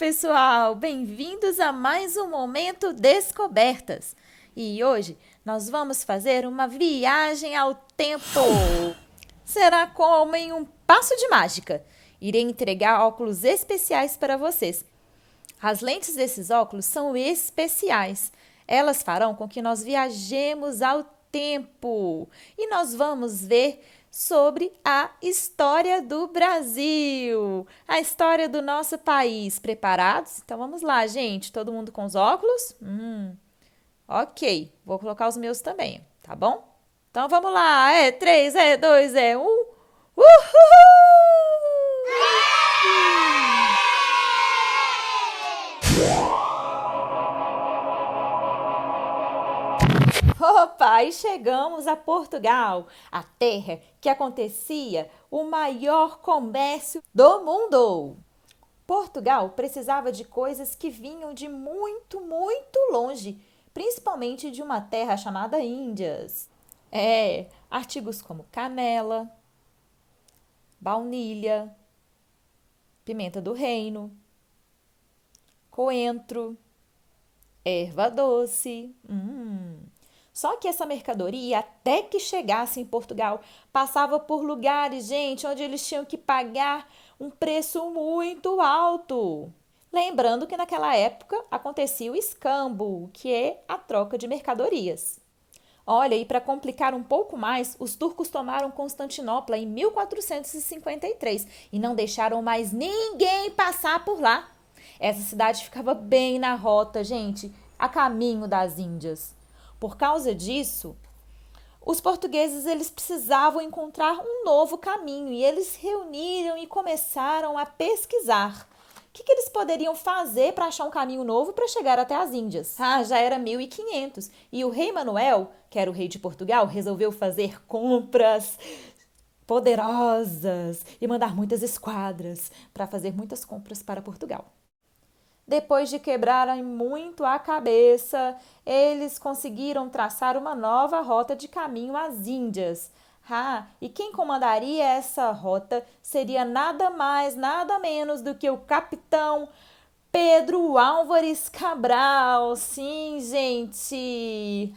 pessoal! Bem-vindos a mais um Momento Descobertas. E hoje nós vamos fazer uma viagem ao tempo. Será como em um passo de mágica. Irei entregar óculos especiais para vocês. As lentes desses óculos são especiais. Elas farão com que nós viajemos ao tempo. E nós vamos ver sobre a história do Brasil, a história do nosso país. Preparados? Então vamos lá, gente. Todo mundo com os óculos? Ok, vou colocar os meus também, tá bom? Então vamos lá. 3, 2, 1. Uhul! Opa, e chegamos a Portugal, a terra que acontecia o maior comércio do mundo. Portugal precisava de coisas que vinham de muito, muito longe, principalmente de uma terra chamada Índias. Artigos como canela, baunilha, pimenta do reino, coentro, erva doce. Só que essa mercadoria, até que chegasse em Portugal, passava por lugares, gente, onde eles tinham que pagar um preço muito alto. Lembrando que naquela época acontecia o escambo, que é a troca de mercadorias. Olha, e para complicar um pouco mais, os turcos tomaram Constantinopla em 1453 e não deixaram mais ninguém passar por lá. Essa cidade ficava bem na rota, gente, a caminho das Índias. Por causa disso, os portugueses eles precisavam encontrar um novo caminho e eles se reuniram e começaram a pesquisar. O que eles poderiam fazer para achar um caminho novo para chegar até as Índias? Já era 1500 e o rei Manuel, que era o rei de Portugal, resolveu fazer compras poderosas e mandar muitas esquadras para fazer muitas compras para Portugal. Depois de quebrarem muito a cabeça, eles conseguiram traçar uma nova rota de caminho às Índias. E quem comandaria essa rota seria nada mais, nada menos do que o capitão Pedro Álvares Cabral. Sim, gente!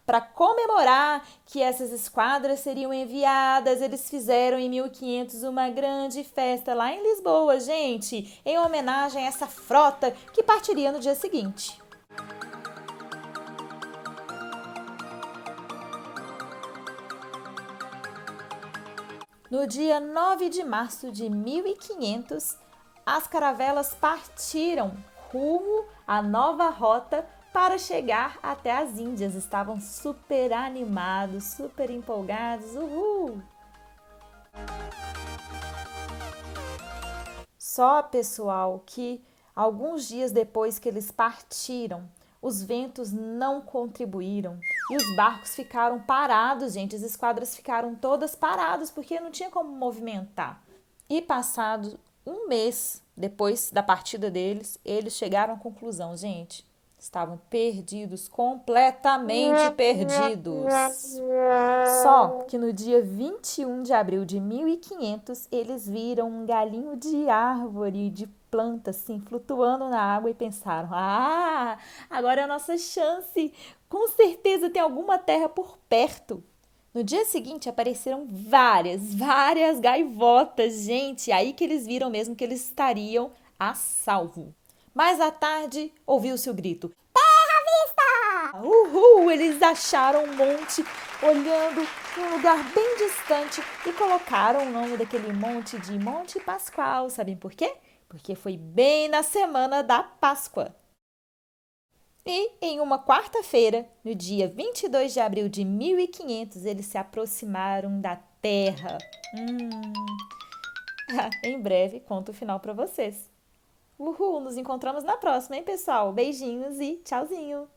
Para comemorar que essas esquadras seriam enviadas, eles fizeram em 1500 uma grande festa lá em Lisboa, gente, em homenagem a essa frota que partiria no dia seguinte. No dia 9 de março de 1500, as caravelas partiram rumo à nova rota para chegar até as Índias. Estavam super animados, super empolgados. Uhul! Só, pessoal, que alguns dias depois que eles partiram, os ventos não contribuíram e os barcos ficaram parados, gente. As esquadras ficaram todas paradas porque não tinha como movimentar. E passado um mês depois da partida deles, eles chegaram à conclusão, gente, estavam perdidos, completamente perdidos. Só que no dia 21 de abril de 1500, eles viram um galinho de árvore, de planta, assim, flutuando na água e pensaram, agora é a nossa chance, com certeza tem alguma terra por perto. No dia seguinte apareceram várias gaivotas, gente, aí que eles viram mesmo que eles estariam a salvo. Mais à tarde, ouviu-se o grito, terra à vista! Uhul! Eles acharam um monte, olhando em um lugar bem distante e colocaram o nome daquele monte de Monte Pascoal. Sabem por quê? Porque foi bem na semana da Páscoa. E em uma quarta-feira, no dia 22 de abril de 1500, eles se aproximaram da Terra. Em breve, conto o final para vocês. Uhul, nos encontramos na próxima, hein, pessoal? Beijinhos e tchauzinho!